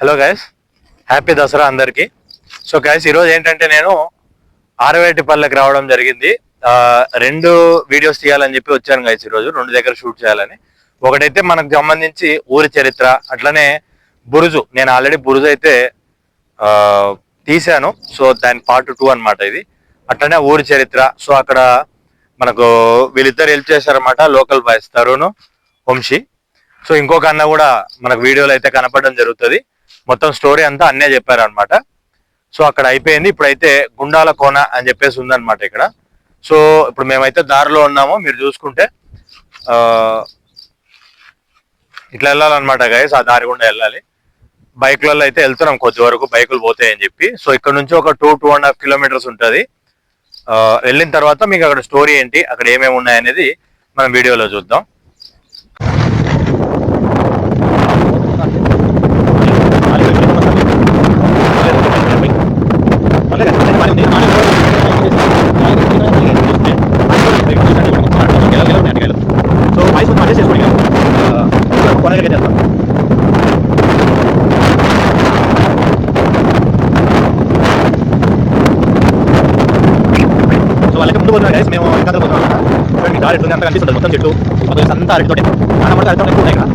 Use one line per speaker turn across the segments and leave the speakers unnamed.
Hello guys, happy Dasara అందరికి. So guys, ఈరోజు ఏంటంటే నేను ఆరవేటిపల్లెకి రావడం జరిగింది. రెండు వీడియోస్ తీయాలని చెప్పి వచ్చాను గైస్. ఈరోజు రెండు దగ్గర షూట్ చేయాలని. ఒకటైతే మనకు సంబంధించి ఊరి చరిత్ర, అట్లనే బురుజు. నేను ఆల్రెడీ బురుజు అయితే తీశాను. సో దాని పార్ట్ 2 అనమాట ఇది. అట్లనే ఊరి చరిత్ర. సో అక్కడ మనకు వీళ్ళిద్దరు హెల్ప్ చేశారన్నమాట, local boys Tarun, Vamshi. So ఇంకొక అన్న కూడా మనకు వీడియోలో అయితే కనపడడం జరుగుతుంది. మొత్తం స్టోరీ అంతా అన్నే చెప్పారనమాట. సో అక్కడ అయిపోయింది. ఇప్పుడైతే గుండాల కోన అని చెప్పేసి ఉందన్నమాట ఇక్కడ. సో ఇప్పుడు మేమైతే దారిలో ఉన్నాము. మీరు చూసుకుంటే ఇట్లా వెళ్ళాలన్నమాట గైస్. ఆ దారి గుండా వెళ్ళాలి. బైక్లలో అయితే వెళ్తున్నాం కొద్ది వరకు, బైకులు పోతాయని చెప్పి. సో ఇక్కడ నుంచి ఒక 2-2.5 కిలోమీటర్స్ ఉంటుంది. వెళ్ళిన తర్వాత మీకు అక్కడ స్టోరీ ఏంటి, అక్కడ ఏమేమి ఉన్నాయనేది మనం వీడియోలో చూద్దాం. మేము ఇంకా దారి ఎట్లుంది అంతా కనిపిస్తుంది. మొత్తం చెట్లు అంతా అరటితోటి అన్నమాట. అరటి ఎక్కువ ఉన్నాయి ఇక్కడ.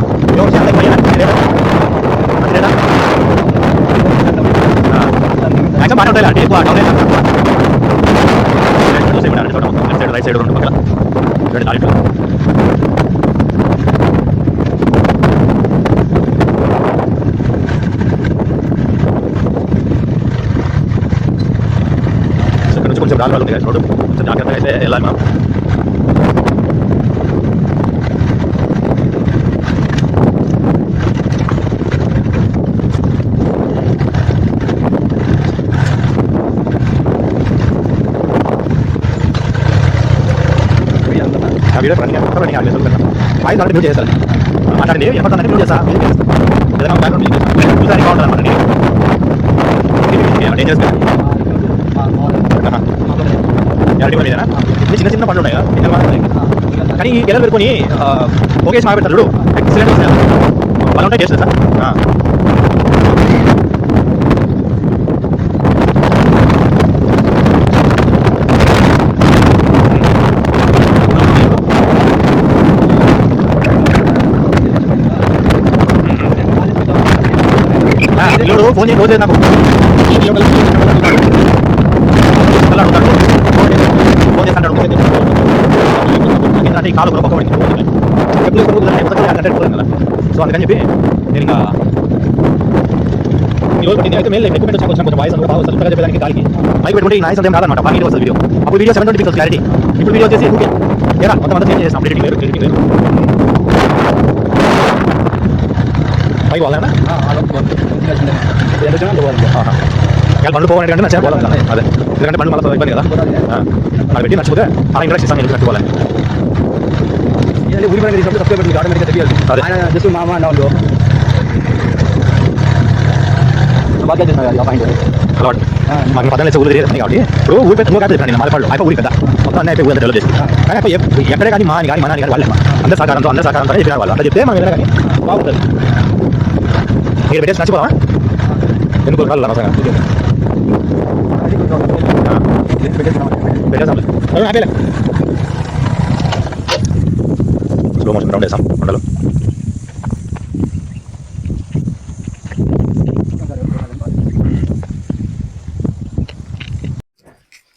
బాగా ఉంటాయి. అంటే ఎక్కువ టౌన్ మొత్తం రైట్ సైడ్ రెండు పక్కల దారిట్లో. ఇక్కడ నుంచి కొంచెం రాళ్ళు ఉంది కదా రోడ్డు. కొంచెం జాగ్రత్తగా అయితే వెళ్ళాలి మనం. వీడియో రన్నింగ్ ఆగలేదు. వాయిస్ ఆల్రెడీ మ్యూట్ చేస్తాను. మాట్లాడండి, ఎప్పటికీ మ్యూట్ చేస్తా. ఏదైనా బ్యాక్గ్రౌండ్ చూసానికి బాగుంటుంది అనమాట. నేను డేంజరస్ చిన్న చిన్న పనులు ఉన్నాయి కదా, కానీ గెలలు పెట్టుకొని ఒకేసి మాకు పెడతారు. ఎక్సలెంట్ వస్తాయి. వాళ్ళు ఉంటాయి చేస్తారు సార్. ఫోన్ చేసి రోజు నాకు ఫోన్ చేస్తాడు. అంటే ఈ కాలు కూడా పక్క పడింది. సో అందుకని చెప్పి నేను ఇంకా ఈరోజు పట్టింది. అయితే మెయిన్ ఎక్విప్మెంట్ వచ్చి కొంచెం వాయిస్ కూడా బాగా సరిగ్గా చెప్పేదానికి గాలికి మైక్ పెట్టుకుంటే ఈ నాయిస్ అంతా కాదనమాట. బాగా వీడియో వస్తుంది. వీడియో అప్పుడు వీడియో 720 పిక్సెల్స్ క్లారిటీ. ఇప్పుడు వీడియో వచ్చేసి ఓకే మొత్తం అంతా చేంజ్ చేస్తాం. ఎడిటింగ్ వేరు, ఎడిటింగ్ వేరు. మైక్ వాళ్ళ బండ్లు పోవాలంటే నచ్చే పోవాలి. అదే ఎందుకంటే బండ్లు మళ్ళీ ఇబ్బంది కదా. అది పెట్టి నచ్చిపోతే అలా ఇంట్రెస్ట్ ఇస్తాను. ఎందుకు నచ్చుకోవాలి ఊరి పని సబ్స్క్రైబ్ పెట్టి ఆటోమేటిక్గా తెలియాలి. అదే జస్ట్ మా అన్న వాళ్ళు అలవాటు మాకు పదాలు ఊరు తెలియదు కాబట్టి ఇప్పుడు ఊరి పెద్ద కాదు చెప్పాను. నేను మాలపాడు అయిపోయి ఊరి పెద్ద మొత్తం అన్నీ అయిపోయి ఊరి డెవలప్ చేసి కానీ ఎక్కడే కానీ మా కానీ మన కానీ వాళ్ళే అందరి సహకారంతో చెప్పిన వాళ్ళు అంటే చెప్తే మనం ఏదైనా కానీ బాగుంటుంది. మీరు పెట్టేసి నచ్చిపోదామా? ఎందుకు కాదు అనవసరంగా స్లో మోషన్ రౌండ్ వేసాం కొండలు.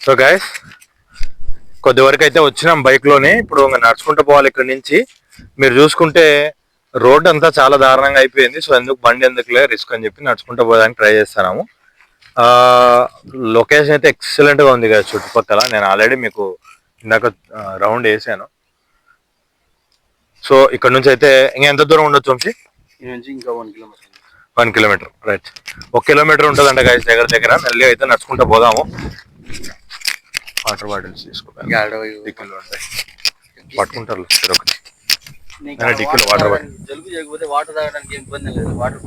సో గైస్, కొద్ది వరకు అయితే వచ్చినాం బైక్లోనే. ఇప్పుడు నడుచుకుంటూ పోవాలి ఇక్కడ నుంచి. మీరు చూసుకుంటే రోడ్ అంతా చాలా దారుణంగా అయిపోయింది. సో ఎందుకు బండి ఎందుకులే రిస్క్ అని చెప్పి నడుచుకుంటూ పోవడానికి ట్రై చేస్తున్నాము. లొకేషన్ అయితే ఎక్సలెంట్గా ఉంది కదా చుట్టుపక్కల. నేను ఆల్రెడీ మీకు ఇందాక రౌండ్ వేసాను. సో ఇక్కడ నుంచి అయితే ఇంకా ఎంత దూరం ఉండొచ్చు వంశీ?
ఇంకా
1 కిలోమీటర్. రైట్, 1 కిలోమీటర్ ఉంటుందంట గైస్ దగ్గర దగ్గర. మళ్ళీ అయితే నడుచుకుంటూ పోదాము. వాటర్ బాటిల్స్ తీసుకుంటాను, పట్టుకుంటారు ఒకటి డిక్కీలో వాటర్ బాటిల్.
జలుబు చేయకపోతే వాటర్ తాగడానికి ఇబ్బంది లేదు. వాటర్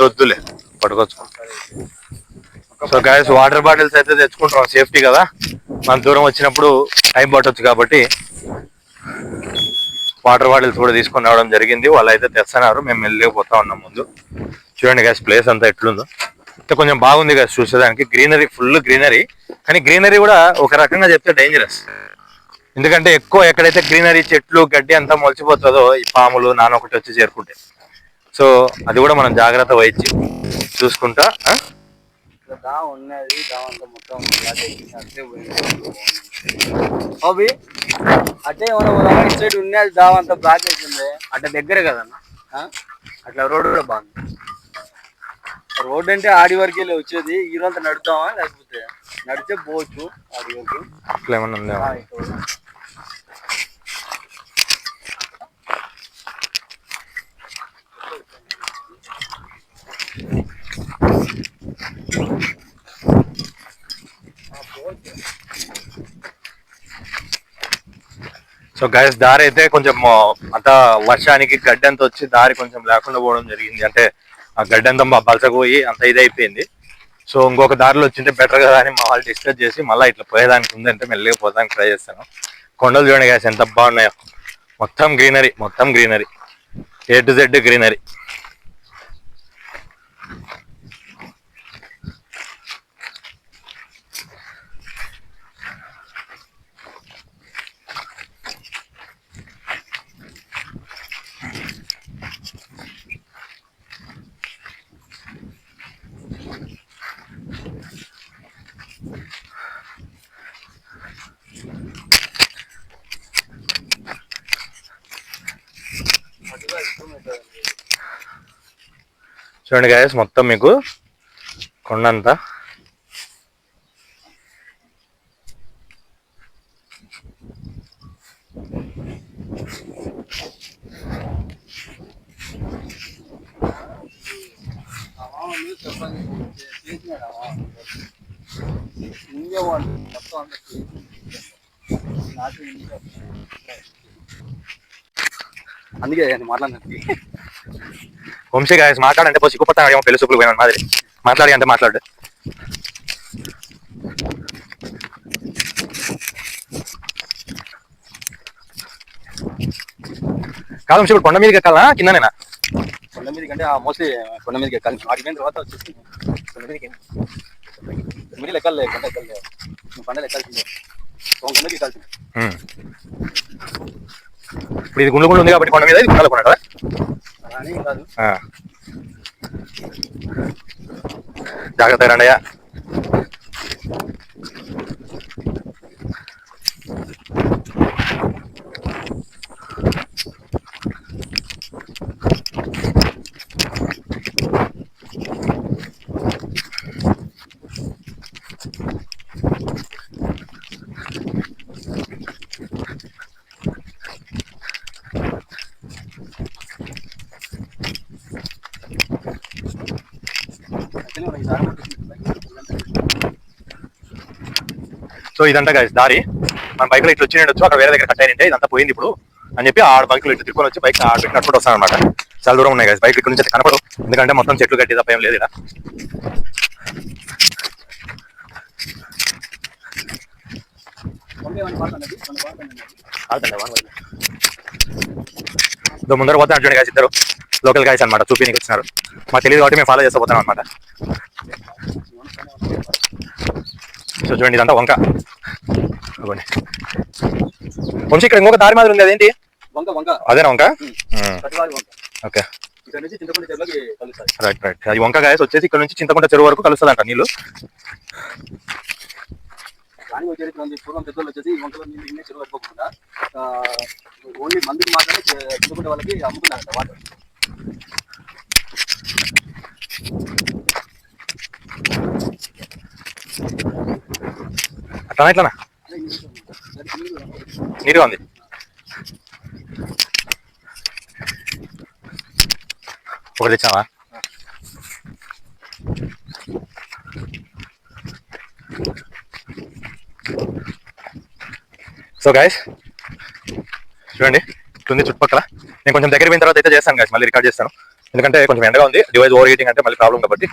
వద్దులే పట్టుకోవచ్చు. సో గైస్, వాటర్ బాటిల్స్ అయితే తెచ్చుకుంటాం, సేఫ్టీ కదా. మన దూరం వచ్చినప్పుడు టైం పట్టొచ్చు కాబట్టి వాటర్ బాటిల్స్ కూడా తీసుకొని రావడం జరిగింది. వాళ్ళు అయితే తెస్తున్నారు, మేము వెళ్ళిపోతా ఉన్నాం ముందు. చూడండి గైస్ ప్లేస్ అంతా ఎట్లుందో. అంటే కొంచెం బాగుంది కదా చూసేదానికి, గ్రీనరీ, ఫుల్ గ్రీనరీ. కానీ గ్రీనరీ కూడా ఒక రకంగా చెప్తే డేంజరస్. ఎందుకంటే ఎక్కువ ఎక్కడైతే గ్రీనరీ, చెట్లు, గడ్డి అంతా మొలిచిపోతుందో ఈ పాములు నానొకటి వచ్చి చేరుకుంటాయి. సో అది కూడా మనం జాగ్రత్త వహించి చూసుకుంటా.
ఉన్నది అంతా మొత్తం అవి అట్టే మనం ఇటు సైడ్ ఉన్నది దావ అంతా బ్లాక్ అవుతుంది. అట్లా దగ్గర కదన్న, అట్లా రోడ్డు కూడా బాగుంది. రోడ్ అంటే ఆడి వరకే వచ్చేది. ఈ రోజంతా నడుద్దామా లేకపోతే నడిచే పోవచ్చు ఆడి వరకు.
ఇట్లా ఏమన్నా ఉందా? సో గైస్ దారి అయితే కొంచెం అంతా వర్షానికి గడ్డి అంతా వచ్చి దారి కొంచెం లేకుండా పోవడం జరిగింది. అంటే ఆ గడ్డి అంతా బలసపోయి అంత ఇదైపోయింది. సో ఇంకొక దారిలో వచ్చింటే బెటర్ కదా అని మా వాళ్ళు డిస్కస్ చేసి మళ్ళీ ఇట్లా పోయేదానికి ఉందంటే మెల్లిగా పోదానికి ట్రై చేస్తాను. కొండలు చూడండి గైస్ ఎంత బాగున్నాయో, మొత్తం గ్రీనరీ, మొత్తం greenery, A to Z greenery. చూడండి గైస్ మొత్తం మీకు కొండంతా.
అందుకే మాట్లాడినది
వంశీ గాయస్ మాట్లాడంటే పో సిగ్గుపడతాను. ఏమో పెళ్లి చూపులు పోయినా మాదిరి మాట్లాడి అంటే మాట్లాడు. కాదు వంశీ, ఇప్పుడు కొండ మీదకి ఎక్కాలా కిందనేనా?
కొండ మీద కంటే మోస్ట్లీ కొండ మీదకి ఎక్కాలి. వాటికి పోయిన తర్వాత వచ్చేసి కొండ మీదకి మీరు ఎక్కాలి, కొండ ఎక్కాలి, నువ్వు కొండలు ఎక్కాల్సిందే, కొండ మీదకి ఎక్కాల్సిందే.
ఇప్పుడు ఇది గుండు గుండు ఉంది కాబట్టి కొండ మీద, ఇది గుండెల కొండ కదా
అని కాదు.
జాగ్రత్త రండయ్యా. సో ఇదంతా గైస్ దారి. మన బైక్ లో ఇట్లా వచ్చి ఉండొచ్చు, అక్కడ వేరే దగ్గర కట్ అయినంటే ఇదంతా పోయింది ఇప్పుడు అని చెప్పి ఆ బైక్ లో ఇట్లా తిరుకొని వచ్చి బైక్ ఆడ పెట్టి కట్టుకుంటూ వస్తాను అనమాట. చాలా దూరం ఉన్నాయి గైస్, బైక్ ఇక్కడ నుంచి కనపడు ఎందుకంటే మొత్తం చెట్లు గట్టి తప్ప ఏం లేదు ఇక్కడ. ముందర పోతే చూడండి గైస్, ఇద్దరు లోకల్ గైస్ అనమాట, చూపినికి వచ్చినారు. మాకు తెలియదు కాబట్టి మేము ఫాలో చేస్తూ పోతాం అనమాట. సో చూడండి ఇదంతా వంక. వంశీ ఇక్కడ ఇంకొక దారి మాదిరి ఉంది, అదేంటి? అదేనా వంక? Okay right right. అది వంక గాయస్ వచ్చేసి ఇక్కడ నుంచి చింతకుంట చెరువు వరకు కలుస్తుంది అంట నీళ్ళు.
పూర్వం పెద్దలు వచ్చేసి వంకలో నీళ్ళు చెరువు పట్టుకోకుండా ఓన్లీ మందికి మాత్రమే చింతకుంట వాళ్ళకి అమ్ముకున్నారంట వాటర్.
అట్లా ఇట్లానా నీరుగా ఉంది. ఒకటి తెచ్చావా? సో గైస్ చూడండి ఇట్లుంది చుట్టుపక్కల. నేను కొంచెం దగ్గర పోయిన తర్వాత అయితే చేస్తాను గైస్, మళ్ళీ రికార్డ్ చేస్తాను ఎందుకంటే కొంచెం ఎండగా ఉంది. డివైస్ ఓవర్ హీటింగ్ అంటే మళ్ళీ ప్రాబ్లం కాబట్టి.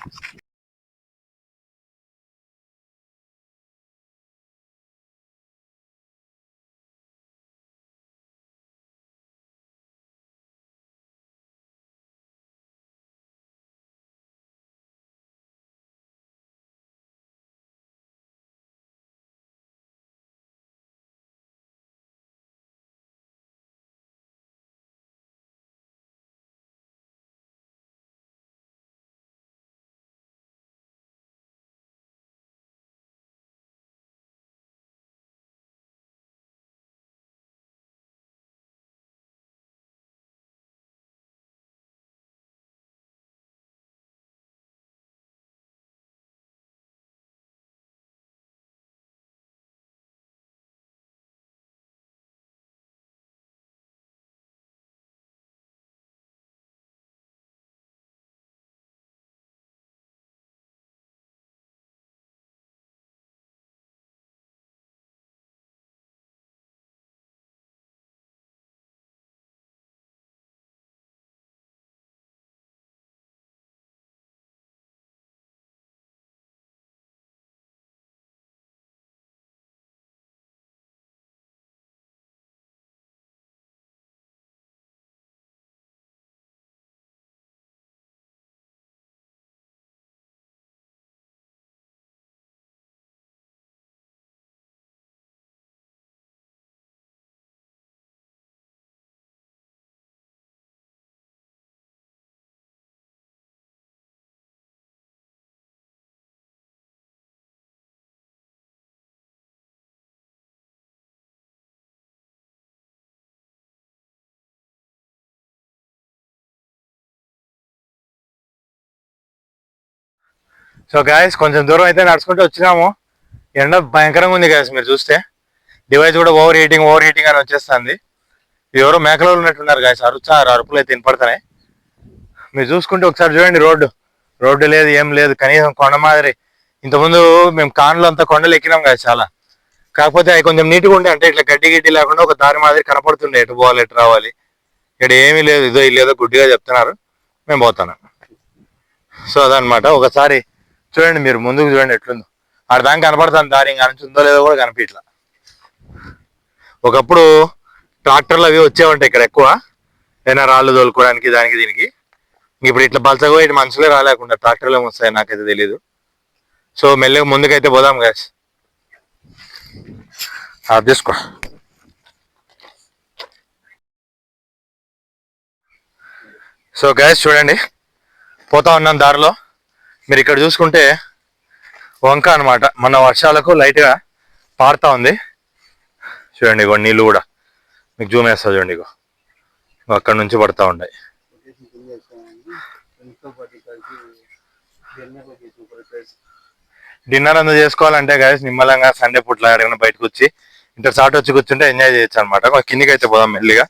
సో గాయస్ కొంచెం దూరం అయితే నడుచుకుంటూ వచ్చినాము. ఎండ భయంకరంగా ఉంది గాయస్. మీరు చూస్తే డివైస్ కూడా ఓవర్ హీటింగ్ అని వచ్చేస్తుంది. ఎవరో మేకలో ఉన్నట్టున్నారు గాయస్. అరుపులు అయితే వినపడుతున్నాయి. మీరు చూసుకుంటే ఒకసారి చూడండి, రోడ్డు లేదు, ఏం లేదు, కనీసం కొండ మాదిరి. ఇంతకుముందు మేము కాన్లో అంతా కొండలు ఎక్కినాం గాయస్ చాలా. కాకపోతే అవి కొంచెం నీట్గా ఉండే, అంటే ఇట్లా గడ్డి లేకుండా ఒక దారి మాదిరి కనపడుతుండే, ఎటు పోవాలి ఎటు రావాలి. ఇక్కడ ఏమీ లేదు, ఇల్లేదో గుడ్డిగా చెప్తున్నారు, మేము పోతున్నాం. సో అదనమాట. ఒకసారి చూడండి, మీరు ముందుకు చూడండి ఎట్లుందో. ఆడ దానికి కనపడుతుంది దారి, ఇంకా నుంచి ఉందో లేదో కూడా కనిపించట్లా. ఒకప్పుడు ట్రాక్టర్లు అవి వచ్చే ఉంటాయి ఇక్కడ ఎక్కువ, ఏదైనా రాళ్ళు తోలుకోవడానికి దానికి దీనికి. ఇప్పుడు ఇట్లా బలసగా ఇటు మనుషులే రాలేకుండా ట్రాక్టర్లు ఏమి వస్తాయి నాకైతే తెలీదు. సో మెల్లగా ముందుకైతే పోదాం గ్యాస్. తీసుకో. సో గ్యాస్ చూడండి, పోతా ఉన్నాం దారిలో. మీరు ఇక్కడ చూసుకుంటే వంక అనమాట, మన వర్షాలకు లైట్గా పారుతా ఉంది. చూడండి ఇగో నీళ్ళు కూడా మీకు జూమ్ వేస్తా చూడండి. ఇగో అక్కడ నుంచి పడతా ఉన్నాయి. డిన్నర్ అంతా చేసుకోవాలంటే గాయస్ నిమ్మలంగా సండే పూట్ల ఎడగన బయటకు వచ్చి ఇంత చాటు వచ్చి కూర్చుంటే ఎంజాయ్ చేయొచ్చు అనమాట. కిందికి అయితే పోదాం మెల్లిగా.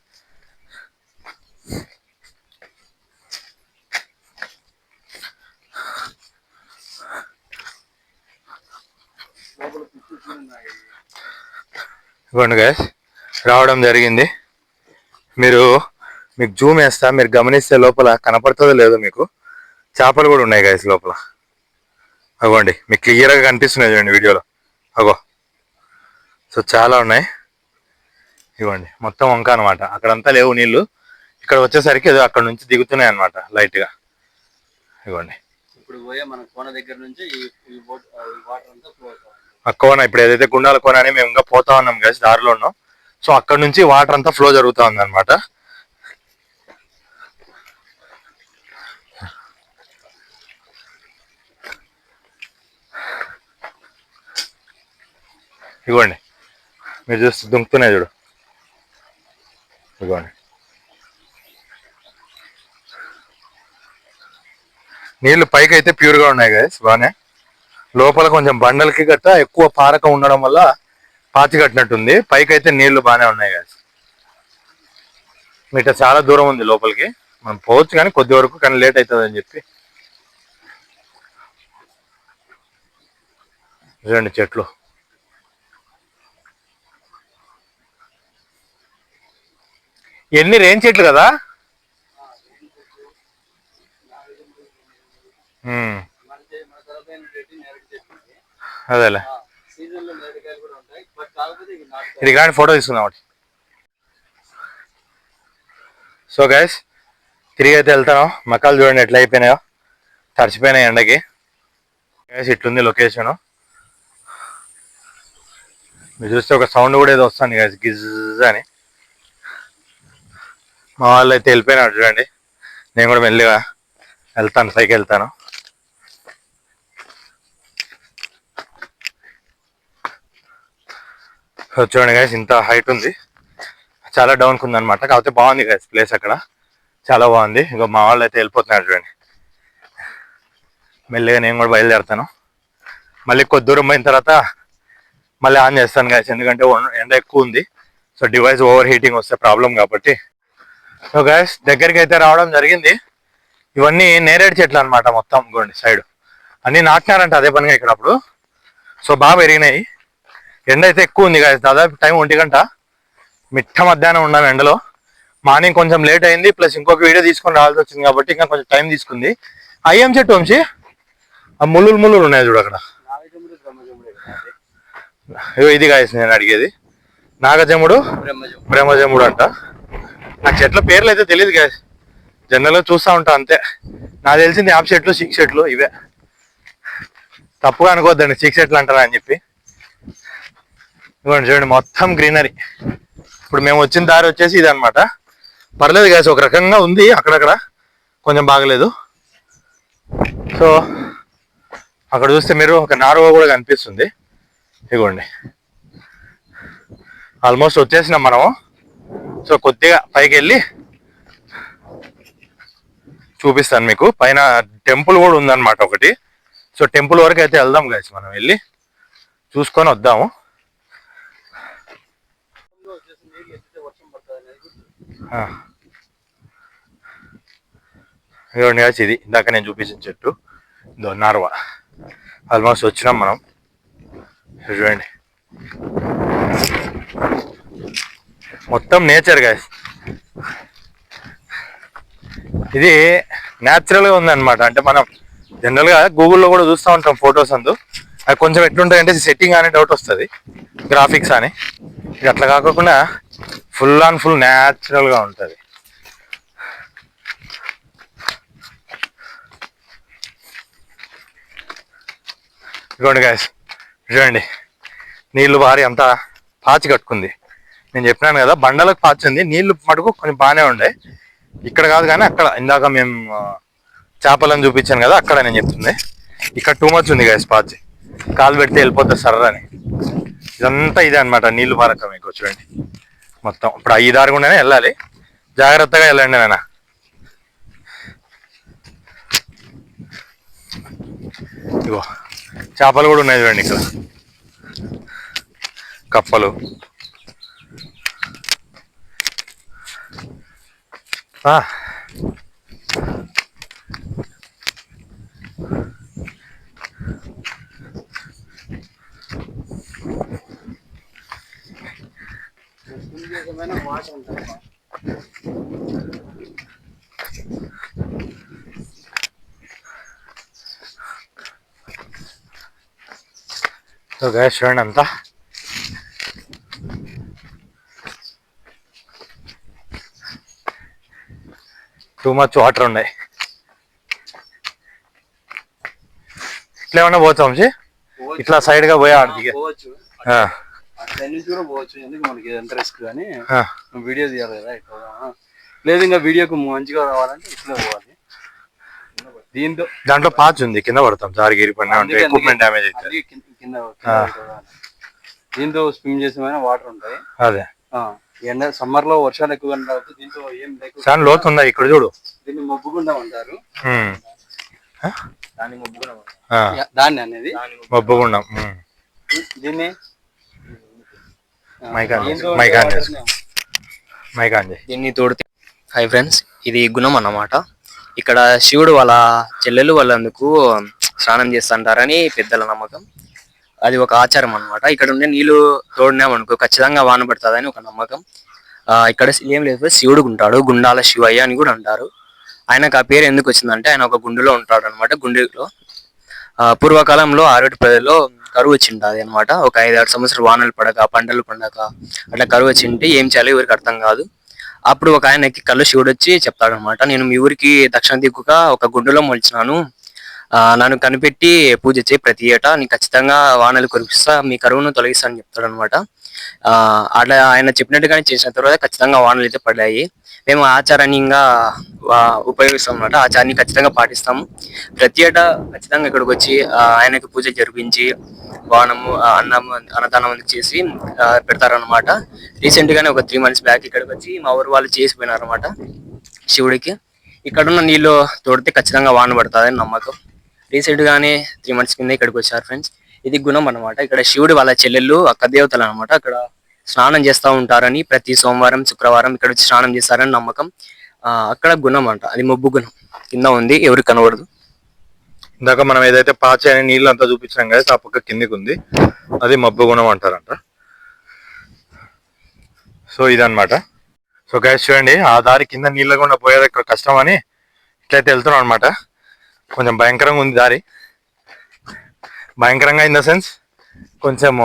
ఇవ్వండి గాయస్, రావడం జరిగింది. మీకు జూమ్ వేస్తా, మీరు గమనిస్తే లోపల కనపడుతుందో లేదో మీకు చేపలు కూడా ఉన్నాయి గాయస్ లోపల. అగోండి, మీకు క్లియర్గా కనిపిస్తున్నాయి చూడండి వీడియోలో. అగో, సో చాలా ఉన్నాయి. ఇవ్వండి మొత్తం వంక అనమాట. అక్కడంతా లేవు నీళ్లు, ఇక్కడ వచ్చేసరికి ఏదో అక్కడ నుంచి దిగుతున్నాయి అనమాట లైట్గా. ఇవ్వండి
ఇప్పుడు పోయే మన కోన దగ్గర నుంచి వాటర్ అంతా ఫ్లో అవుతుంది.
ఆ కోన ఇప్పుడు ఏదైతే గుండాల కోన అని మేము ఇంకా పోతా ఉన్నాం గాయస్, దారిలో ఉన్నాం. సో అక్కడ నుంచి వాటర్ అంతా ఫ్లో జరుగుతూ ఉంది అనమాట. ఇవ్వండి మీరు చూస్తే దుంకుతున్నాయి చూడు. ఇవ్వండి నీళ్లు పైకి అయితే ప్యూర్గా ఉన్నాయి గైస్, బాగానే. లోపల కొంచెం బండలకి గట్ట ఎక్కువ పారక ఉండడం వల్ల పాతి కట్టినట్టుంది. పైకి అయితే నీళ్లు బాగానే ఉన్నాయి గైస్. మీట చాలా దూరం ఉంది లోపలికి, మనం పోవచ్చు కానీ కొద్ది వరకు, కానీ లేట్ అవుతుంది అని చెప్పి. చూడండి చెట్లు. ఎన్ని రేన్ చెట్లు కదా. అదేలే, ఇది కానీ ఫోటో తీసుకుందాం ఒకటి. సో గైస్ తిరిగి అయితే వెళ్తాను. మకాలు చూడండి ఎట్లా అయిపోయినాయో, తడిచిపోయినాయి ఎండకి. గైస్ ఇట్లుంది లొకేషను. మీరు చూస్తే ఒక సౌండ్ కూడా ఏదో వస్తుంది గైస్, గిజ్ అని. మా వాళ్ళు అయితే వెళ్ళిపోయినాడు చూడండి. నేను కూడా మెల్లిగా వెళ్తాను, పైకి వెళ్తాను. చూడండి గైస్, ఇంత హైట్ ఉంది, చాలా డౌన్కి ఉంది అనమాట. కాకపోతే బాగుంది గైస్ ప్లేస్, అక్కడ చాలా బాగుంది. ఇంకో మా వాళ్ళు అయితే వెళ్ళిపోతున్నారు చూడండి. మెల్లిగా నేను కూడా బయలుదేరుతాను. మళ్ళీ కొద్ది దూరం పోయిన తర్వాత మళ్ళీ ఆన్ చేస్తాను గైస్, ఎందుకంటే ఎండ ఎక్కువ ఉంది. సో డివైస్ ఓవర్ హీటింగ్ వస్తే ప్రాబ్లం కాబట్టి. సో గైస్ దగ్గరికి అయితే రావడం జరిగింది. ఇవన్నీ నేరేడు చెట్లు అనమాట మొత్తం. గోండి సైడ్ అన్నీ నాటినారంట అదే పనిగా ఇక్కడ అప్పుడు. సో బాగా పెరిగినాయి. ఎండ అయితే ఎక్కువ ఉంది గైస్, దాదాపు టైం 1 గంట. మిట్ట మధ్యాహ్నం ఉన్నాం ఎండలో. మార్నింగ్ కొంచెం లేట్ అయింది, ప్లస్ ఇంకొక వీడియో తీసుకొని రావాల్సి వచ్చింది కాబట్టి ఇంకా కొంచెం టైం తీసుకుంది. అయ్యేం చెట్టు వంశీ, ఆ ముళ్ళులు ఉన్నాయి చూడు అక్కడ. ఇది గాయస్ నేను అడిగేది, నాగజముడు బ్రహ్మజముడు అంట. నాకు చెట్ల పేర్లు అయితే తెలియదు గాయస్, జనరల్గా చూస్తూ ఉంటా అంతే. నాకు తెలిసింది యాప్ చెట్లు, సిక్స్ చెట్లు, ఇవే. తప్పుగా అనుకోవద్దండి సిక్స్ చెట్లు అంటారా అని చెప్పి. ఇవ్వండి చూడండి మొత్తం గ్రీనరీ. ఇప్పుడు మేము వచ్చిన దారి వచ్చేసి ఇది అనమాట. పర్లేదు గాయస్, ఒక రకంగా ఉంది, అక్కడక్కడ కొంచెం బాగలేదు. సో అక్కడ చూస్తే మీరు ఒక నారువ కూడా కనిపిస్తుంది. ఇగోండి ఆల్మోస్ట్ వచ్చేసినాం మనము. సో కొద్దిగా పైకి వెళ్ళి చూపిస్తాను మీకు. పైన టెంపుల్ కూడా ఉందన్నమాట ఒకటి. సో టెంపుల్ వరకు అయితే వెళ్దాం గైస్, మనం వెళ్ళి చూసుకొని వద్దాము. ఇదిగోండి గైస్, ఇది ఇందాక నేను చూపించిన చెట్టు, ఇదో నార్వా. ఆల్మోస్ట్ వచ్చినాం మనం. చూడండి మొత్తం నేచర్ గైస్. ఇది న్యాచురల్ గా ఉందన్నమాట. అంటే మనం జనరల్ గా గూగుల్లో కూడా చూస్తూ ఉంటాం ఫొటోస్ అందు, అది కొంచెం ఎట్లుంటాయంటే సెట్టింగ్ అనే డౌట్ వస్తుంది, గ్రాఫిక్స్ అని. ఇది అట్లా కాకుండా ఫుల్ అండ్ ఫుల్ న్యాచురల్ గా ఉంటుంది. ఇదిగోండి గాయస్, చూడండి నీళ్లు భారీ అంతా పాచి కట్టుకుంది. నేను చెప్పినాను కదా బండలకు పాచి ఉంది, నీళ్లు మటుకు కొన్ని బాగానే ఉండే. ఇక్కడ కాదు కానీ అక్కడ ఇందాక మేము చేపలను చూపించాను కదా, అక్కడ నేను చెప్తుంది. ఇక్కడ టూ మచ్ ఉంది గాయస్ పాచి, కాలు పెడితే వెళ్ళిపోతుంది సర్రని. ఇదంతా ఇదే అనమాట నీళ్లు పారకం. మీకు చూడండి మొత్తం ఇప్పుడు ఈ దారి గుండానే వెళ్ళాలి, జాగ్రత్తగా వెళ్ళండి నాన్న. ఇగో చేపలు కూడా ఉన్నాయి చూడండి ఇక్కడ, కప్పలు. సో గైస్ చూడండి అంతా టూ మచ్ వాటర్ ఉన్నాయి. ఇట్లా ఏమన్నా పోతాం వంశీ, ఇట్లా సైడ్ గా పోయా
పోవచ్చు, ఎందుకు మనకి ఎంత రిస్క్ కానీ వీడియో తీయాలి కదా ఎక్కువ. లేదు ఇంకా వీడియోకి మంచిగా రావాలంటే ఇట్లా పోవాలి.
దాంట్లో పాచ్ ఉంది, కింద పడతాం జారిగిరి పడినా ఎక్విప్మెంట్ డ్యామేజ్ అవుతుంది.
దీంతో స్విమ్ చేసిన వాటర్ ఉంటాయి.
అదే
ఎండ సమ్మర్ లో వర్షాలు ఎక్కువ కాబట్టి దీంతో ఏం లేకుండా
చాలా లోతు ఉందా ఇక్కడ చూడు.
దీన్ని మబ్బుగుండం అంటారు. దాన్ని అనేది
మబ్బుగుండం.
దీన్ని
దీన్ని తోడితే. హై ఫ్రెండ్స్, ఇది గుణం అన్నమాట. ఇక్కడ శివుడు వాళ్ళ చెల్లెలు వాళ్ళందుకు స్నానం చేస్తుంటారని పెద్దల నమ్మకం. అది ఒక ఆచారం అన్నమాట. ఇక్కడ ఉండే నీళ్లు తోడినామనుకో ఖచ్చితంగా వాన పడుతుందని ఒక నమ్మకం. ఇక్కడ ఏం లేదు, శివుడు ఉంటాడు, గుండాల శివయ్య అని కూడా అంటారు. ఆయనకు ఆ పేరు ఎందుకు వచ్చిందంటే ఆయన ఒక గుండెలో ఉంటాడు అనమాట. గుండెలో పూర్వకాలంలో ఆరోటి ప్రజల్లో కరువు వచ్చింది అనమాట. ఒక 5-6 సంవత్సరాలు వానలు పడక పంటలు పండక అట్లా కరువు వచ్చింటే ఏం చేయాలి ఎవరికి అర్థం కాదు. అప్పుడు ఒక ఆయనకి కళ్ళు శివుడు వచ్చి చెప్తాడు అనమాట, నేను మీ ఊరికి దక్షిణ దిక్కుగా ఒక గుండెలో మొలిచినాను, నన్ను కనిపెట్టి పూజ చేయి ప్రతి ఏటా, నీకు ఖచ్చితంగా వానలు కురిపిస్తా, మీ కరువును తొలగిస్తా అని చెప్తాడు అనమాట. అట్లా ఆయన చెప్పినట్టుగానే చేసిన తర్వాత ఖచ్చితంగా వానలు అయితే పడ్డాయి. మేము ఆచారాన్ని ఇంకా ఉపయోగిస్తాం అనమాట. ఆచారాన్ని ఖచ్చితంగా పాటిస్తాము. ప్రతి ఏటా ఖచ్చితంగా ఇక్కడికి వచ్చి ఆయనకి పూజ జరిపించి వానము అన్నదానం చేసి పెడతారనమాట. రీసెంట్ గానే ఒక 3 months బ్యాక్ ఇక్కడికి వచ్చి మా ఊరు వాళ్ళు చేసిపోయినారు అనమాట శివుడికి. ఇక్కడున్న నీళ్లు తోడితే ఖచ్చితంగా వాన పడుతుందని నమ్మకం. రీసెంట్ గానే 3 months కింద ఇక్కడికి వచ్చారు ఫ్రెండ్స్. ఇది గుణం అనమాట. ఇక్కడ శివుడు వాళ్ళ చెల్లెళ్ళు అక్క దేవతలు అనమాట. అక్కడ స్నానం చేస్తూ ఉంటారని ప్రతి సోమవారం శుక్రవారం ఇక్కడ వచ్చి స్నానం చేస్తారని నమ్మకం. అక్కడ గుణం అంట, అది మబ్బు గుణం కింద ఉంది, ఎవరికి కనబడదు.
ఇందాక మనం ఏదైతే పాచి అని నీళ్ళు అంతా చూపించాం కదా, ఆ పక్క కిందికి ఉంది, అది మబ్బు గుణం అంటారంట. సో ఇదనమాట. సో గైస్ చూడండి, ఆ దారి కింద నీళ్ళ గుండా పోయేది ఇక్కడ కష్టం అని ఇట్లయితే వెళ్తున్నాం అనమాట. కొంచెం భయంకరంగా ఉంది దారి. భయంకరంగా ఇన్ ద సెన్స్ కొంచెము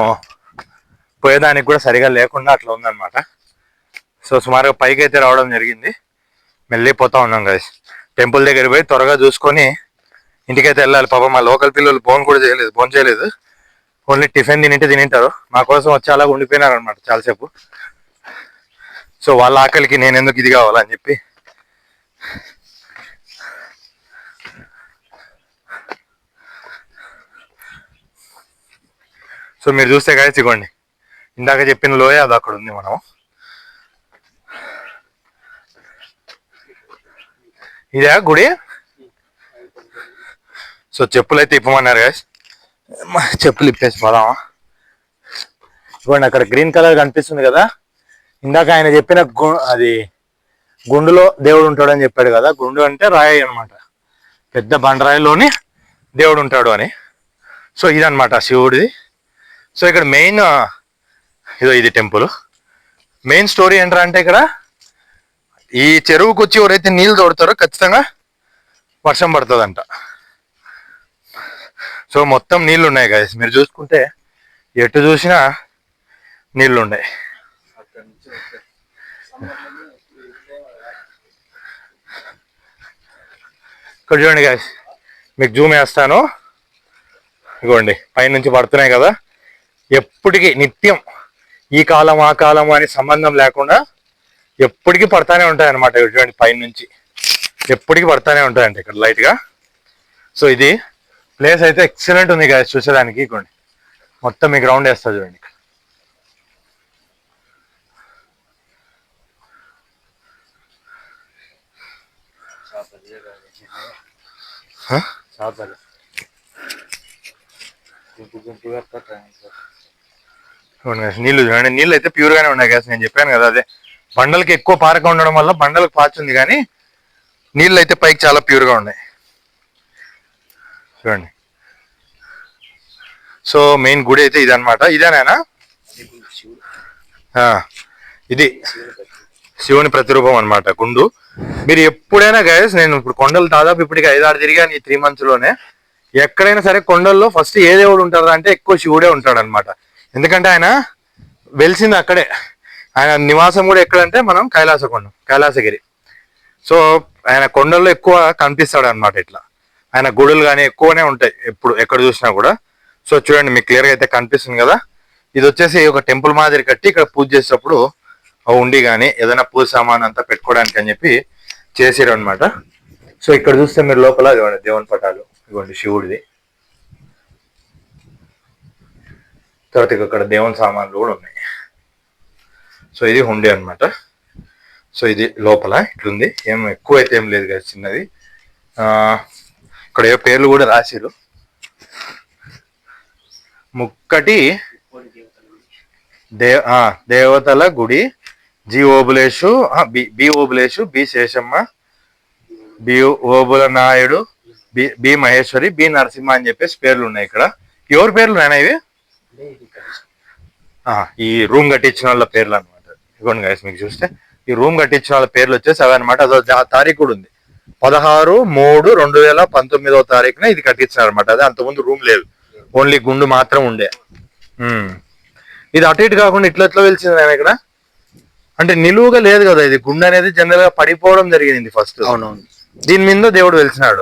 పోయేదానికి కూడా సరిగా లేకుండా అట్లా ఉందన్నమాట. సో సుమారుగా పైకి అయితే రావడం జరిగింది, వెళ్ళిపోతా ఉన్నాం గైస్. టెంపుల్ దగ్గర పోయి త్వరగా చూసుకొని ఇంటికైతే వెళ్ళాలి. పాపం మా లోకల్ పిల్లలు ఫోన్ చేయలేదు, ఓన్లీ టిఫిన్ తినింటారు. మా కోసం వచ్చి అలాగ ఉండిపోయినారు అనమాట చాలాసేపు. సో వాళ్ళ ఆకలికి నేను ఎందుకు ఇది కావాలని చెప్పి సో మీరు చూస్తే గైస్ ఇవ్వండి, ఇందాక చెప్పిన లోయ అది అక్కడ ఉంది. మనం ఇదే గుడి. సో చెప్పులు అయితే ఇప్పమన్నారు గాయస్, చెప్పులు ఇప్పేసి పోదామా. ఇవ్వండి అక్కడ గ్రీన్ కలర్ కనిపిస్తుంది కదా, ఇందాక ఆయన చెప్పిన అది గుండులో దేవుడు ఉంటాడని చెప్పాడు కదా. గుండు అంటే రాయి అనమాట, పెద్ద బండరాయిలోని దేవుడు ఉంటాడు అని. సో ఇదనమాట శివుడిది. సో ఇక్కడ మెయిన్ ఇది టెంపుల్. మెయిన్ స్టోరీ ఏంట్రా అంటే ఇక్కడ ఈ చెరువుకు వచ్చి ఎవరైతే నీళ్ళు తోడతారో ఖచ్చితంగా వర్షం పడుతుందంట. సో మొత్తం నీళ్ళు ఉన్నాయి కదా, మీరు చూసుకుంటే ఎటు చూసినా నీళ్ళు ఉన్నాయి. ఇక్కడ చూడండి గాయస్, మీకు జూమ్ వేస్తాను. ఇగోండి పైనుంచి పడుతున్నాయి కదా, ఎప్పటికీ నిత్యం ఈ కాలం ఆ కాలం అని సంబంధం లేకుండా ఎప్పటికీ పడతానే ఉంటాయి అనమాట. చూడండి పైనుంచి ఎప్పటికీ పడతానే ఉంటాయండి ఇక్కడ లైట్ గా. సో ఇది ప్లేస్ అయితే ఎక్సలెంట్ ఉంది గాయస్ చూసేదానికి. ఇగోండి మొత్తం మీకు రౌండ్ వేస్తా చూడండి. నీళ్ళు చూడండి, నీళ్ళు అయితే ప్యూర్ గానే ఉన్నాయి కదా. నేను చెప్పాను కదా, అదే బండలకి ఎక్కువ పారక ఉండడం వల్ల బండలకు పాచుంది, కానీ నీళ్ళు అయితే పైకి చాలా ప్యూర్ గా ఉన్నాయి చూడండి. సో మెయిన్ గుడి అయితే ఇదనమాట. ఇదేనా ఇది శివుని ప్రతిరూపం అనమాట గుండు. మీరు ఎప్పుడైనా గైస్, నేను ఇప్పుడు కొండలు దాదాపు ఇప్పటికి 5-6 తిరిగాను ఈ 3 months లోనే. ఎక్కడైనా సరే కొండల్లో ఫస్ట్ ఏ దేవుడు ఉంటాడు అంటే ఎక్కువ శివుడే ఉంటాడు అనమాట. ఎందుకంటే ఆయన వెలిసింది అక్కడే, ఆయన నివాసం కూడా ఎక్కడంటే మనం కైలాసగిరి. సో ఆయన కొండల్లో ఎక్కువ కనిపిస్తాడు అనమాట. ఇట్లా ఆయన గుడులు కానీ ఎక్కువనే ఉంటాయి ఎప్పుడు ఎక్కడ చూసినా కూడా. సో చూడండి మీకు క్లియర్గా అయితే కనిపిస్తుంది కదా. ఇది వచ్చేసి ఒక టెంపుల్ మాదిరి కట్టి ఇక్కడ పూజ చేసేటప్పుడు ఉండి కానీ ఏదైనా పూజ సామాన్ అంతా పెట్టుకోవడానికి అని చెప్పి చేసారు అనమాట. సో ఇక్కడ చూస్తే మీరు లోపల ఇవ్వండి దేవుని పటాలు, ఇవ్వండి శివుడిది. తర్వాత ఇక్కడ దేవుని సామాన్లు కూడా ఉన్నాయి. సో ఇది హుండీ అనమాట. సో ఇది లోపల ఇట్లుంది, ఏం ఎక్కువ అయితే ఏం లేదు కదా, చిన్నది. ఇక్కడ ఏ పేర్లు కూడా రాసిరు. ముక్కటి దేవతల గుడి, G Obulesu, B Obulesu, B Seshamma, B Obula Naidu, B Maheshwari, B Narasimha అని చెప్పేసి పేర్లు ఉన్నాయి ఇక్కడ. ఎవరి పేర్లు నాయన ఇవి? ఈ రూమ్ కట్టించిన వాళ్ళ పేర్లు అనమాట. ఇదిగోండి గైస్, మీకు చూస్తే ఈ రూమ్ కట్టించిన వాళ్ళ పేర్లు వచ్చేసి అవే అనమాట. అదో తారీఖు కూడా ఉంది, 16/3/2019 ఇది కట్టించినారు అనమాట. అదే అంతకుముందు రూమ్ లేదు, ఓన్లీ గుండు మాత్రం ఉండే. ఇది అటు ఇటు కాకుండా ఇట్లా ఎట్లా వెలిసింది ఆయన ఇక్కడ అంటే నిలువుగా లేదు కదా. ఇది గుండు అనేది జనరల్ గా పడిపోవడం జరిగింది ఫస్ట్.
అవునవును,
దీని మీద దేవుడు వెలిసినాడు.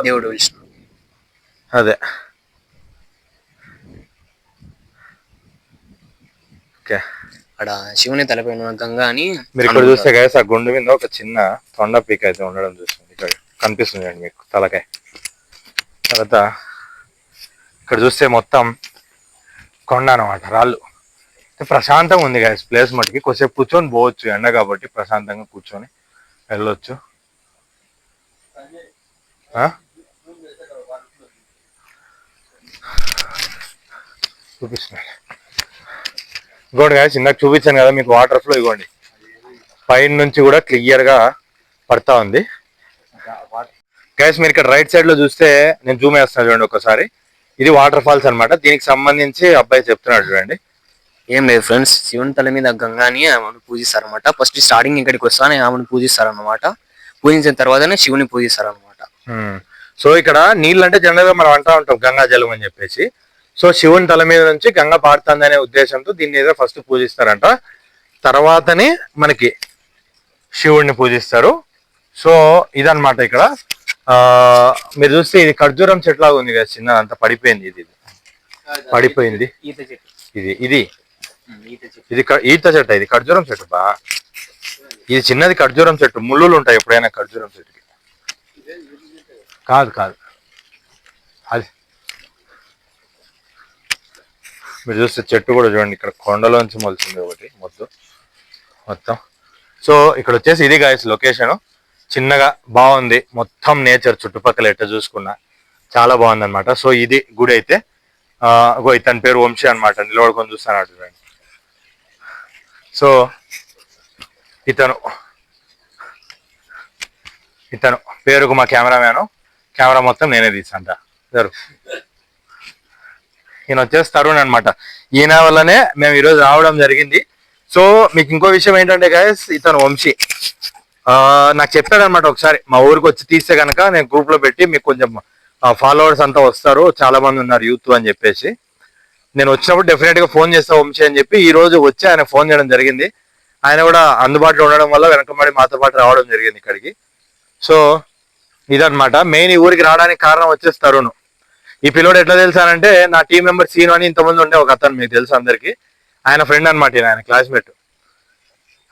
అదే ఓకే.
అక్కడ శివుని తలపైన గంగా అని
మీరు ఇక్కడ చూస్తే గైస్, ఆ గుండు మీద ఒక చిన్న తొండ పీక అయితే ఉండడం చూస్తుంది. ఇక్కడ కనిపిస్తుంది అండి మీకు తలకాయ. తర్వాత ఇక్కడ చూస్తే మొత్తం కొండ అనమాట, రాళ్ళు. ప్రశాంతంగా ఉంది గైస్ ప్లేస్ మటుకి. కొద్దిసేపు కూర్చొని పోవచ్చు, ఎండ కాబట్టి ప్రశాంతంగా కూర్చొని వెళ్ళొచ్చు. చూపిస్తున్నాను ఇగోండి గైస్, ఇందాక చూపించాను కదా మీకు వాటర్ ఫ్లో. ఇగోండి పైన నుంచి కూడా క్లియర్ గా పడతా ఉంది గైస్. మీరు ఇక్కడ రైట్ సైడ్ లో చూస్తే, నేను జూమ్ వేస్తాను చూడండి ఒకసారి. ఇది వాటర్ ఫాల్స్ అనమాట. దీనికి సంబంధించి అబ్బాయి చెప్తున్నాడు చూడండి.
ఏం లేదు ఫ్రెండ్స్, శివుని తల మీద గంగాని ఆమెను పూజిస్తారనమాట. ఫస్ట్ స్టార్టింగ్ ఇక్కడికి వస్తానే ఆమెను పూజిస్తారనమాట. పూజించిన తర్వాతనే శివుని పూజిస్తారనమాట.
సో ఇక్కడ నీళ్ళు అంటే జనరల్ గా మనం అంటా ఉంటాం గంగా జలం అని చెప్పేసి. సో శివుని తల మీద నుంచి గంగ పారుతుంది అనే ఉద్దేశంతో దీన్ని ఏదో ఫస్ట్ పూజిస్తారంట, తర్వాతనే మనకి శివుడిని పూజిస్తారు. సో ఇదనమాట ఇక్కడ. మీరు చూస్తే ఇది ఖర్జూరం చెట్టు లాగా ఉంది కదా, చిన్న అంత పడిపోయింది. ఇది పడిపోయింది. ఇది ఇది ఇది ఈత చెట్టు, ఇది ఖర్జూరం చెట్టు బా. ఇది చిన్నది ఖర్జూరం చెట్టు, ముళ్ళులు ఉంటాయి ఎప్పుడైనా ఖర్జూరం చెట్టుకి. కాదు కాదు అది. మీరు చూస్తే చెట్టు కూడా చూడండి, ఇక్కడ కొండలోంచి మొలిచింది ఒకటి మొత్తం. సో ఇక్కడ వచ్చేసి ఇది గాయస్ లొకేషన్. చిన్నగా బాగుంది, మొత్తం నేచర్ చుట్టుపక్కల ఎట్ట చూసుకున్నా చాలా బాగుంది అనమాట. సో ఇది గుడి అయితే ఇతని పేరు వంశీ అనమాట. నిలబడుకొని చూస్తాను చూడండి. సో ఇతను పేరుకు మా కెమెరా మొత్తం నేనే తీసంట. ఈయన వచ్చేసి తరుణ్ అనమాట. ఈయన వల్లనే మేము ఈరోజు రావడం జరిగింది. సో మీకు ఇంకో విషయం ఏంటంటే గైస్, ఇతను వంశీ నాకు చెప్పాడు అనమాట. ఒకసారి మా ఊరికి వచ్చి తీస్తే కనుక నేను గ్రూప్ లో పెట్టి మీకు కొంచెం ఫాలోవర్స్ అంతా వస్తారు, చాలా మంది ఉన్నారు యూత్ అని చెప్పేసి. నేను వచ్చినప్పుడు డెఫినెట్ గా ఫోన్ చేస్తా వంశీ అని చెప్పి ఈ రోజు వచ్చి ఆయన ఫోన్ చేయడం జరిగింది. ఆయన కూడా అందుబాటులో ఉండడం వల్ల వెనకబడి మాతో పాటు రావడం జరిగింది ఇక్కడికి. సో ఇదనమాట మెయిన్. ఈ ఊరికి రావడానికి కారణం వచ్చేసి తరుణ్. ఈ పిల్లోడు ఎట్లా తెలుసానంటే, నా టీం మెంబర్ సీను అని ఇంతమంది ఉండే ఒక అతను, మీకు తెలుసు అందరికి. ఆయన ఫ్రెండ్ అనమాట, ఆయన క్లాస్మేట్.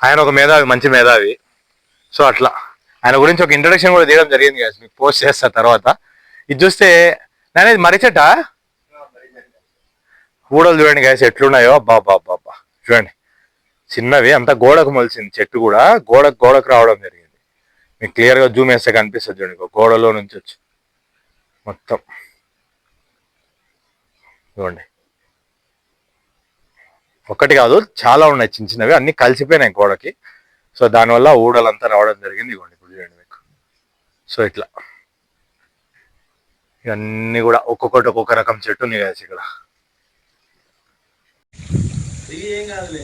ఆయన ఒక మేధావి, మంచి మేధావి. సో అట్లా ఆయన గురించి ఒక ఇంట్రడక్షన్ కూడా తీయడం జరిగింది కదా, మీకు పోస్ట్ చేస్తా తర్వాత. ఇది చూస్తే నేను మర్రి చెట్ట ఊడలు చూడండి గాయస్ ఎట్లున్నాయో. అబ్బా చూడండి, చిన్నవి అంతా గోడకు మొలిచింది. చెట్టు కూడా గోడకు రావడం జరిగింది. మీకు క్లియర్ గా జూమ్ వేస్తే కనిపిస్తుంది చూడండి, గోడలో నుంచి వచ్చి మొత్తం చూడండి. ఒక్కటి కాదు, చాలా ఉన్నాయి చిన్న చిన్నవి, అన్ని కలిసిపోయినాయి గోడకి. సో దానివల్ల ఊడలంతా రావడం జరిగింది. ఇవ్వండి ఇప్పుడు చూడండి మీకు. సో ఇట్లా ఇవన్నీ కూడా ఒక్కొక్కటి ఒక్కొక్క రకం చెట్టు ఉన్నాయి కదా ఇక్కడ.
ఏం కాదులే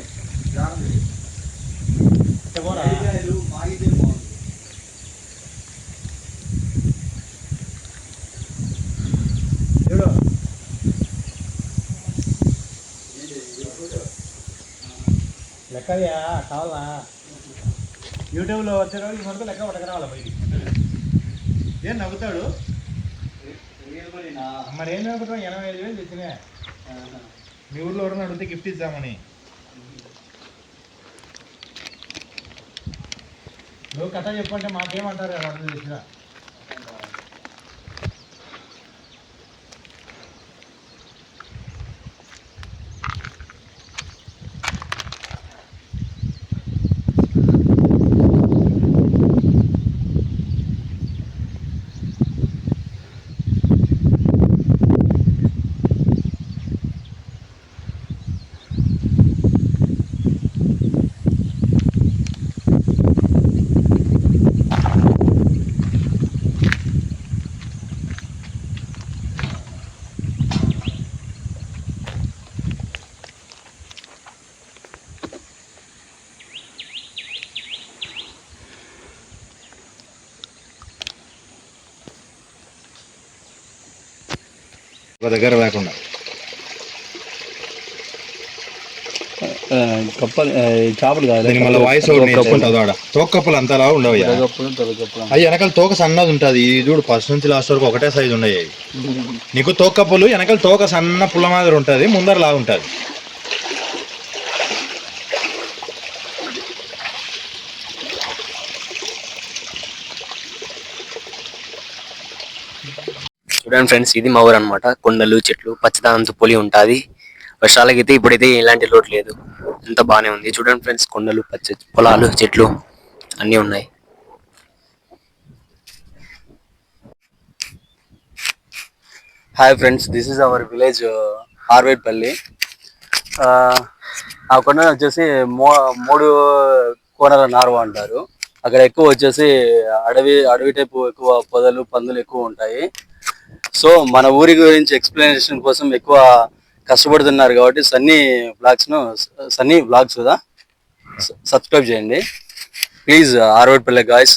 లెక్కయ్యా కావాలా యూట్యూబ్లో వచ్చేటప్పుడు ఈ మనకు లెక్క పట్టక రావాలా బయటికి. ఏం నవ్వుతాడు మరి ఏం నవ్వుతాం? 85,000 తెచ్చినా మీ ఊర్లో ఎవరైనా అడిగితే గిఫ్ట్ ఇద్దామని. నువ్వు కథ చెప్పంటే మాకేమంటారు కదా అర్థం తెచ్చిన.
ఒక దగ్గర లేకుండా
కప్పలు చేపలు కాదు,
మళ్ళీ వాయిస్ తోక కప్పులు అంతలా ఉండవు. అవి వెనకాల తోక సన్నది ఉంటుంది. ఇది చూడు ఫస్ట్ నుంచి లాస్ట్ వరకు ఒకటే సైజు ఉన్నాయి. నీకు తోక కప్పులు వెనకాల తోక సన్న పుల్ల మాదిరి ఉంటుంది, ముందర లా ఉంటుంది.
చూడండి ఫ్రెండ్స్, ఇది మా ఊరు అనమాట. కొండలు, చెట్లు, పచ్చదనంతో పొలి ఉంటుంది. వర్షాలకైతే ఇప్పుడైతే ఇలాంటి లోటు లేదు, అంత బాగానే ఉంది. చూడండి ఫ్రెండ్స్, కొండలు, పచ్చ పొలాలు, చెట్లు అన్నీ ఉన్నాయి.
Hi friends, this is our village Arvetpalli. ఆ కొండ వచ్చేసి మూడు కోనల నార్వ అంటారు. అక్కడ ఎక్కువ వచ్చేసి అడవి టైపు ఎక్కువ పొదలు, పందులు ఎక్కువ ఉంటాయి. సో మన ఊరి గురించి ఎక్స్ప్లెనేషన్ కోసం ఎక్కువ కష్టపడుతున్నారు కాబట్టి సన్నీ బ్లాగ్స్ కదా సబ్స్క్రైబ్ చేయండి ప్లీజ్. ఆర్వేట్పల్లి గాయ్స్.